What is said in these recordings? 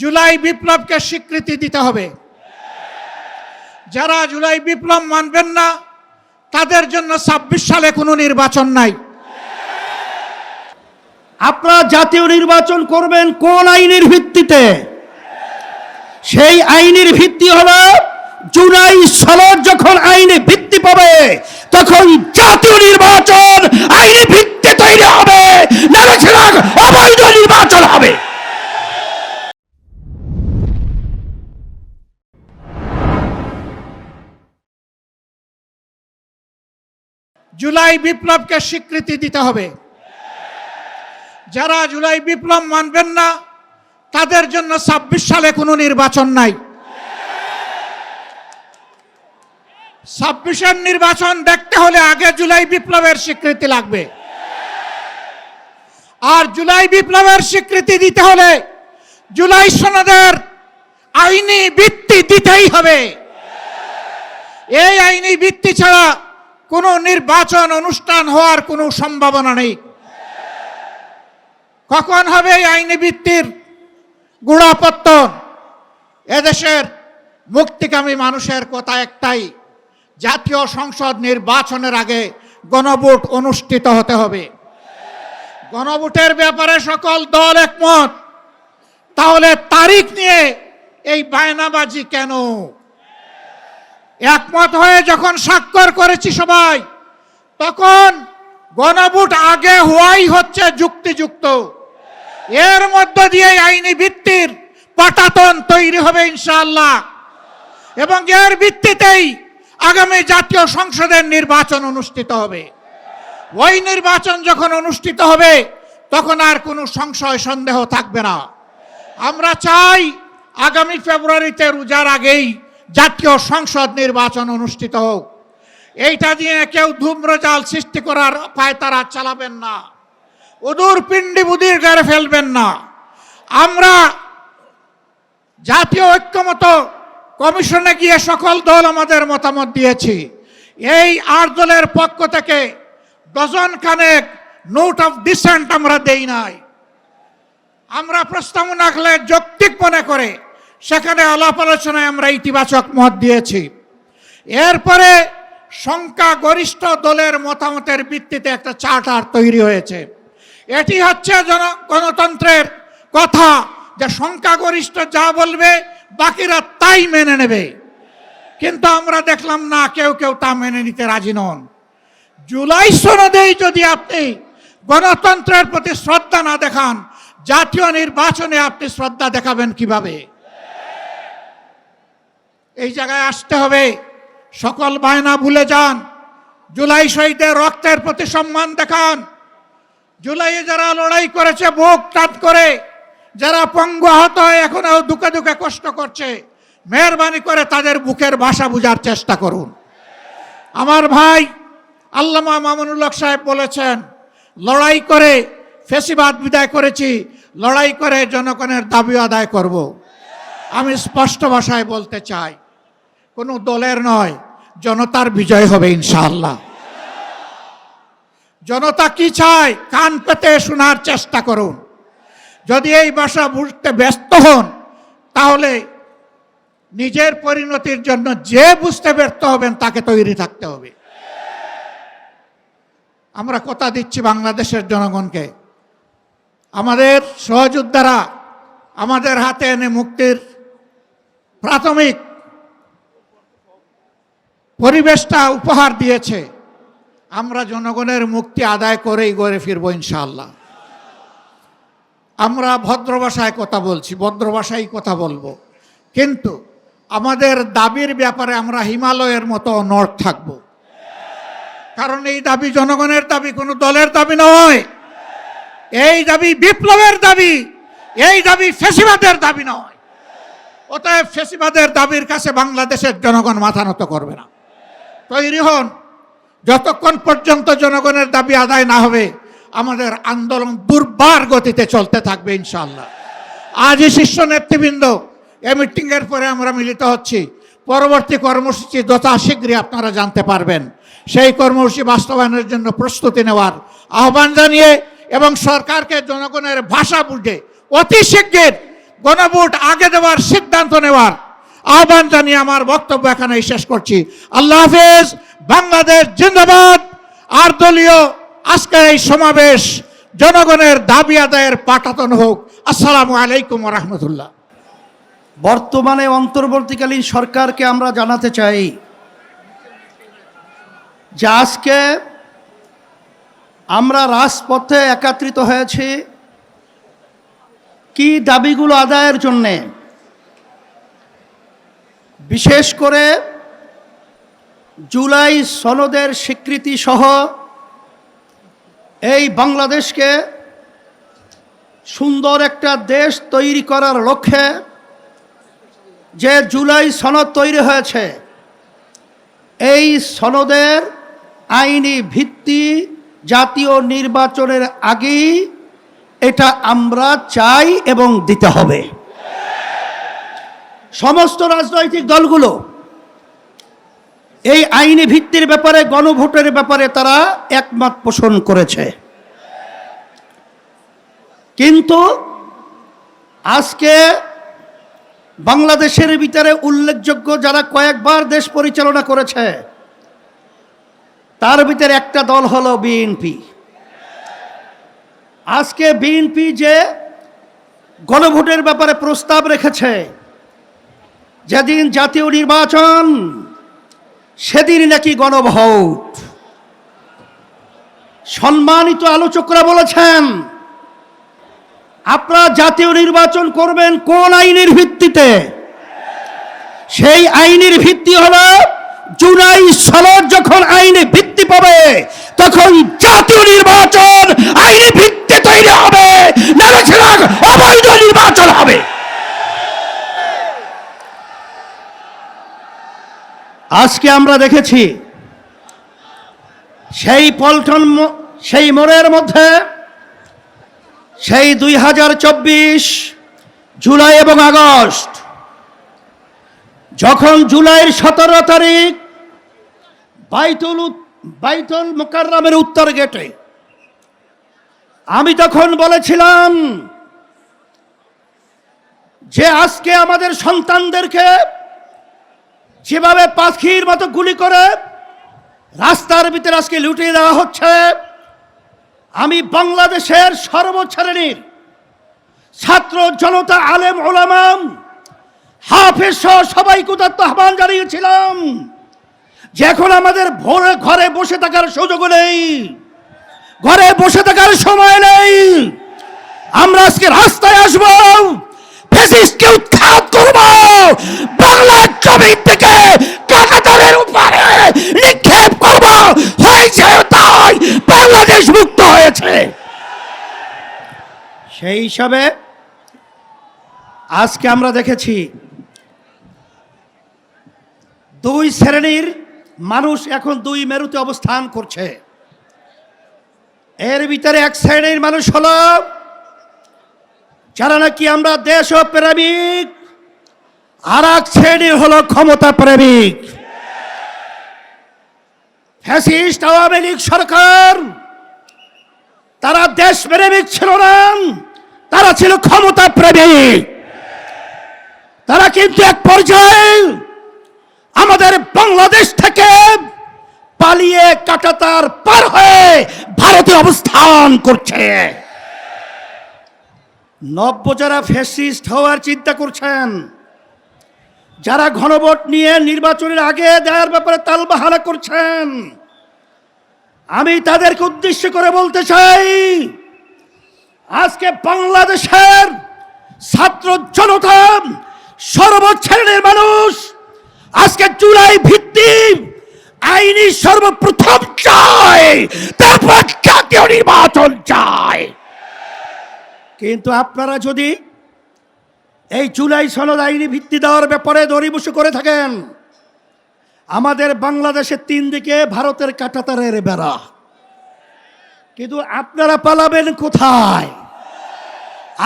জুলাই বিপ্লবকে স্বীকৃতি দিতে হবে। যারা জুলাই বিপ্লব মানবেন না তাদের জন্য ২৬ সালে কোনো নির্বাচন নাই। আপনারা জাতীয় নির্বাচন করবেন কোন আইনের ভিত্তিতে? সেই আইনের ভিত্তি হলো জুলাই সালের যখন আইনে ভিত্তি পাবে তখন জাতীয় নির্বাচন আইনি ভিত্তি তৈরি হবে, নাহলে সেটা অবৈধ নির্বাচন হবে। জুলাই বিপ্লবকে স্বীকৃতি দিতে হবে। যারা জুলাই বিপ্লব মানবেন না তাদের জন্য ২৬ সালে কোনো নির্বাচন নাই। ২৬-এর নির্বাচন দেখতে হলে আগে জুলাই বিপ্লবের স্বীকৃতি লাগবে। আর জুলাই বিপ্লবের স্বীকৃতি দিতে হলে জুলাই সনদের আইনি ভিত্তি দিতেই হবে। এই আইনি ভিত্তি ছাড়া কোনো নির্বাচন অনুষ্ঠান হওয়ার কোনো সম্ভাবনা নেই। কখন হবে এই আইনি ভিত্তির গোড়াপত্তন? এদেশের মুক্তিকামী মানুষের কথা একটাই, জাতীয় সংসদ নির্বাচনের আগে গণভোট অনুষ্ঠিত হতে হবে। গণভোটের ব্যাপারে সকল দল একমত, তাহলে তারিখ নিয়ে এই বায়নাবাজি কেন? একমত হয়ে যখন স্বাক্ষর করেছি সবাই, তখন গণভোট আগে হওয়াই হচ্ছে যুক্তিযুক্ত। এর মধ্য দিয়ে আইনি ভিত্তির পাটাতন তৈরি হবে ইনশাআল্লাহ, এবং এর ভিত্তিতেই আগামী জাতীয় সংসদের নির্বাচন অনুষ্ঠিত হবে। ওই নির্বাচন যখন অনুষ্ঠিত হবে তখন আর কোনো সংশয় সন্দেহ থাকবে না। আমরা চাই আগামী ফেব্রুয়ারিতে রোজার আগেই জাতীয় সংসদ নির্বাচন অনুষ্ঠিত হোক। এইটা দিয়ে কেউ ধূম্রজাল সৃষ্টি করার পায়তারা চালাবেন না, উদূর পিণ্ডি বুদির গাড়ে ফেলবেন না। আমরা জাতীয় ঐক্যমত কমিশনে গিয়ে সকল দল আমাদের মতামত দিয়েছি। এই ৮ দলের পক্ষ থেকে ডজন খানেক নোট অফ ডিসেন্ট আমরা দেই নাই। আমরা প্রস্তাবনা রাখলে যৌক্তিক মনে করে সেখানে আলাপ আলোচনায় আমরা ইতিবাচক মত দিয়েছি। এরপরে সংখ্যাগরিষ্ঠ দলের মতামতের ভিত্তিতে একটা চার্টার তৈরি হয়েছে। এটি হচ্ছে গণতন্ত্রের কথা, যে সংখ্যাগরিষ্ঠ যা বলবে বাকিরা তাই মেনে নেবে। কিন্তু আমরা দেখলাম না, কেউ কেউ তা মেনে নিতে রাজি নন। জুলাই সনদেই যদি আপনি গণতন্ত্রের প্রতি শ্রদ্ধা না দেখান, জাতীয় নির্বাচনে আপনি শ্রদ্ধা দেখাবেন কিভাবে? এই জায়গায় আসতে হবে। সকল বায়না ভুলে যান, জুলাই শহীদের রক্তের প্রতি সম্মান দেখান। জুলাইয়ে যারা লড়াই করেছে বুক টান করে, যারা পঙ্গু আহত হয়ে এখনো দুঃখে দুঃখে কষ্ট করছে, মেহরবানি করে তাদের বুকের ভাষা বোঝার চেষ্টা করুন। আমার ভাই আল্লামা মামুনুল হক সাহেব বলেছেন, লড়াই করে ফ্যাসিবাদ বিদায় করেছি, লড়াই করে জনগণের দাবি আদায় করব। আমি স্পষ্ট ভাষায় বলতে চাই, কোনো দলের নয়, জনতার বিজয় হবে ইনশাআল্লাহ। জনতা কি চায় কান পেতে শোনার চেষ্টা করুন। যদি এই ভাষা বুঝতে ব্যস্ত হন, তাহলে নিজের পরিণতির জন্য যে বুঝতে ব্যর্থ হবেন তাকে তৈরি থাকতে হবে। আমরা কথা দিচ্ছি বাংলাদেশের জনগণকে, আমাদের সহযোদ্ধারা আমাদের হাতে এনে মুক্তির প্রাথমিক পরিবেশটা উপহার দিয়েছে। আমরা জনগণের মুক্তি আদায় করেই গড়ে ফিরবো ইনশাআল্লাহ। আমরা ভদ্র ভাষায় কথা বলছি, ভদ্র ভাষায় কথা বলবো, কিন্তু আমাদের দাবির ব্যাপারে আমরা হিমালয়ের মতো অনড় থাকব। কারণ এই দাবি জনগণের দাবি, কোনো দলের দাবি নয়। এই দাবি বিপ্লবের দাবি, এই দাবি ফ্যাসিবাদের দাবি নয়। অতএব ফ্যাসিবাদের দাবির কাছে বাংলাদেশের জনগণ মাথা নত করবে না। তৈরি হন। যতক্ষণ পর্যন্ত জনগণের দাবি আদায় না হবে আমাদের আন্দোলন দুর্বার গতিতে চলতে থাকবে ইনশাআল্লাহ। আজই শীর্ষ নেতৃবৃন্দ এই মিটিংয়ের পরে আমরা মিলিত হচ্ছি। পরবর্তী কর্মসূচি যথাশীঘ্রই আপনারা জানতে পারবেন। সেই কর্মসূচি বাস্তবায়নের জন্য প্রস্তুতি নেওয়ার আহ্বান জানিয়ে এবং সরকারকে জনগণের ভাষা বুঝে অতি শীঘ্র গণভোট আগে দেওয়ার সিদ্ধান্ত নেওয়ার আহ্বান জানিয়ে আমার বক্তব্য এখানে শেষ করছি। আল্লাহ হাফেজ। বাংলাদেশ জিন্দাবাদ। আর দলীয় আজকের এই সমাবেশ জনগণের দাবি আদায়ের পাঠাতন হোক। আসসালামু আলাইকুম ওয়া রাহমাতুল্লাহ। বর্তমানে অন্তর্বর্তীকালীন সরকারকে আমরা জানাতে চাই যে আজকে আমরা রাজপথে একত্রিত হয়েছি কি দাবিগুলো আদায়ের জন্যে, বিশেষ করে জুলাই সনদের স্বীকৃতি সহ এই বাংলাদেশকে সুন্দর একটা দেশ তৈরি করার লক্ষ্যে যে জুলাই সনদ তৈরি হয়েছে, এই সনদের আইনি ভিত্তি জাতীয় নির্বাচনের আগেই এটা আমরা চাই এবং দিতে হবে। সমস্ত রাজনৈতিক দলগুলো এই আইনি ভিত্তির ব্যাপারে, গণভোটের ব্যাপারে তারা একমত পোষণ করেছে। কিন্তু আজকে বাংলাদেশের ভিতরে উল্লেখযোগ্য যারা কয়েকবার দেশ পরিচালনা করেছে, তার ভিতরে একটা দল হলো বিএনপি। আজকে বিএনপি যে গণভোটের ব্যাপারে প্রস্তাব রেখেছে, যেদিন জাতীয় নির্বাচন সেদিন নাকি গণভোট। সম্মানিত আলোচকরা বলেছেন আপনারা জাতীয় নির্বাচন করবেন কোন আইনের ভিত্তিতে? সেই আইনের ভিত্তি হলো জুলাই সনদ যখন আইনে ভিত্তি পাবে তখন জাতীয় নির্বাচন আইনি ভিত্তি তৈরি হবে, নাহলে সেটা অবৈধ নির্বাচন হবে। আজকে আমরা দেখেছি সেই পল্টন, সেই মোড়ের মধ্যে সেই 2024 জুলাই এবং আগস্ট, যখন জুলাইয়ের 17 তারিখ বাইতুল মুকাররমের উত্তর গেটে আমি তখন বলেছিলাম যে আজকে আমাদের সন্তানদেরকে যেভাবে পাখির মতো গুলি করে রাস্তার ভিতরে আজকে লুটিয়ে দেওয়া হচ্ছে, আমি বাংলাদেশের সর্বশ্রেণীর ছাত্র জনতা, আলেম ওলামা, হাফেজ সহ সবাইকে উদাত্ত আহ্বান জানিয়েছিলাম যে এখন আমাদের ভোরে ঘরে বসে থাকার সুযোগ নেই, ঘরে বসে থাকার সময় নেই। আমরা আজকে রাস্তায় আসবো, ফ্যাসিস্টকে উৎখাত করব, বাংলার জমিন থেকে কাঁটাতারের উপরে নিক্ষেপ করব। হয়েছে তাই, বাংলাদেশ মুক্ত হয়েছে। সেই হিসাবে আজকে আমরা দেখেছি দুই শ্রেণীর মানুষ এখন দুই মেরুতে অবস্থান করছে। এর ভিতরে এক শ্রেণীর মানুষ হলো যারা নাকি আমরা দেশ প্রেমিক, আর এক শ্রেণী হলো ক্ষমতা প্রেমিক। ফ্যাসিস্ট আওয়ামী লীগ সরকার তারা দেশ প্রেমিক ছিল না, তারা ছিল ক্ষমতা প্রেমিক। তারা কিন্তু এক পর্যায়ে আমাদের বাংলাদেশ থেকে পালিয়ে কাঁটাতার পার হয়ে ভারতে অবস্থান করছে। নব্য যারা ফ্যাসিস্ট হওয়ার চিন্তা করছেন, যারা গণভোট নিয়ে নির্বাচনের আগে দেওয়ার ব্যাপারে তালবাহানা করছেন, আমি তাদেরকে উদ্দেশ্য করে বলতে চাই আজকে বাংলাদেশের ছাত্র জনতা, সর্বশ্রেণীর মানুষ আজকে জুলাই ভিত্তিক আইনি সর্বপ্রথম চায়, তারপর জাতীয় নির্বাচন চায়। কিন্তু আপনারা যদি এই জুলাই সনদ আইনি ভিত্তি দেওয়ার ব্যাপারে দড়িবসু করে থাকেন, আমাদের বাংলাদেশের 3 দিকে ভারতের কাঁটাতারের বেড়া, কিন্তু আপনারা পালাবেন কোথায়?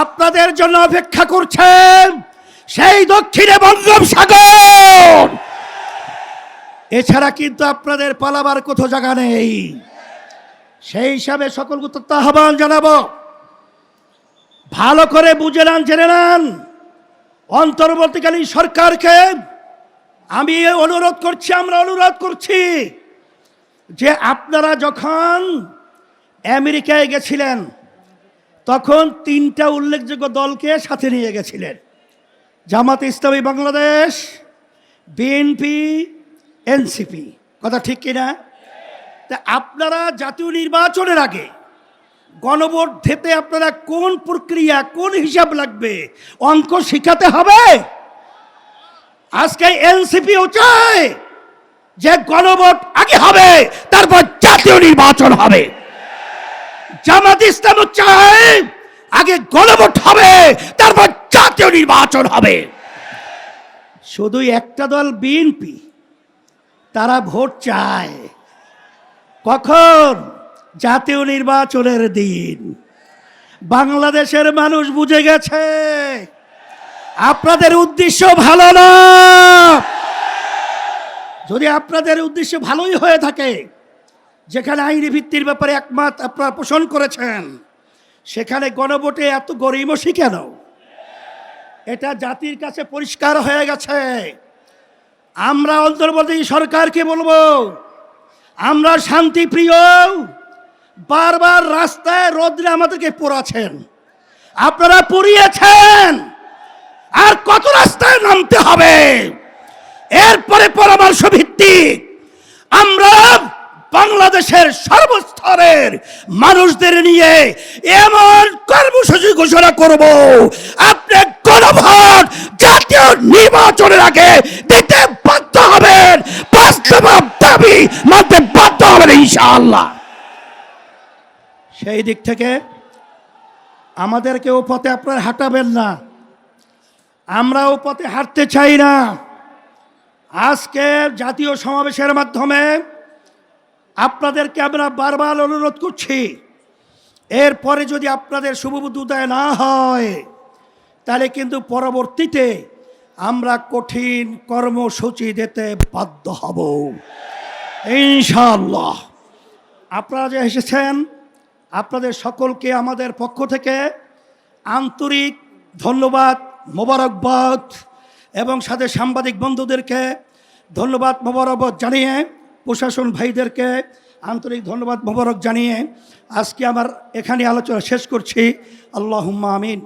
আপনাদের জন্য অপেক্ষা করছেন সেই দক্ষিণে বঙ্গোপসাগর। এছাড়া কিন্তু আপনাদের পালাবার কোথাও জায়গা নেই। সেই হিসাবে সকলকে আহ্বান জানাবো, ভালো করে বুঝে নেন, জেনে নেন, অন্তর্বর্তীকালীন সরকারকে আমি অনুরোধ করছি, আমরা অনুরোধ করছি যে আপনারা যখন আমেরিকায় গেছিলেন তখন 3টা উল্লেখযোগ্য দলকে সাথে নিয়ে গেছিলেন, জামাতে ইসলামী বাংলাদেশ, বিএনপি, এনসিপি। কথা ঠিক কিনা? তা আপনারা জাতীয় নির্বাচনের আগে গণভোট দিতে আপনারা কোন প্রক্রিয়া, কোন হিসাব লাগবে, অঙ্ক শিখাতে হবে। আজকে এনসিপিও চায় যে গণভোট আগে হবে, তারপর জাতীয় নির্বাচন হবে। জামাত ইসলামও চায় আগে গণভোট হবে, তারপর জাতীয় নির্বাচন হবে। শুধু একটা দল বিএনপি, তারা ভোট চায় কখন? জাতীয় নির্বাচনের দিন। বাংলাদেশের মানুষ বুঝে গেছে আপনাদের উদ্দেশ্য ভালো না। যদি আপনাদের উদ্দেশ্য ভালোই হয়ে থাকে, যেখানে আইনি ভিত্তির ব্যাপারে একমত আপনারা পোষণ করেছেন, সেখানে গণভোটে এত গড়িমসি কেন? এটা জাতির কাছে পরিষ্কার হয়ে গেছে। আমরা অন্তর্বর্তী সরকারকে বলবো, আমরা শান্তিপ্রিয়, বারবার রাস্তায় রোদ্রে আমাদেরকে পোড়াচ্ছেন, আপনারা পুড়িয়েছেন, আর কত রাস্তায় নামতে হবে? এরপরে পরামর্শ ভিত্তিক আমরা বাংলাদেশের সর্বস্তরের মানুষদের নিয়ে এমন কর্মসূচি ঘোষণা করব, আপনি গণভোট জাতীয় নির্বাচনের আগে দিতে বাধ্য হবেন, বাস্তব দাবি মানতে বাধ্য হবেন ইনশাআল্লাহ। সেই দিক থেকে আমাদেরকে ও পথে আপনারা হাঁটাবেন না, আমরা ও পথে হাঁটতে চাই না। আজকে জাতীয় সমাবেশের মাধ্যমে আপনাদেরকে আমরা বারবার অনুরোধ করছি, এরপরে যদি আপনাদের শুভবুদ্ধি উদয় না হয়, তাহলে কিন্তু পরবর্তীতে আমরা কঠিন কর্মসূচি দিতে বাধ্য হব ইনশাআল্লাহ। আপনারা যে এসেছেন, আপনাদের সকলকে আমাদের পক্ষ থেকে আন্তরিক ধন্যবাদ, মোবারকবাদ, এবং সাথে সাংবাদিক বন্ধুদেরকে ধন্যবাদ মোবারকবাদ জানিয়ে, প্রশাসন ভাইদেরকে আন্তরিক ধন্যবাদ মোবারক জানিয়ে আজকে আমার এখানে আলোচনা শেষ করছি। আল্লাহুম্মা আমিন।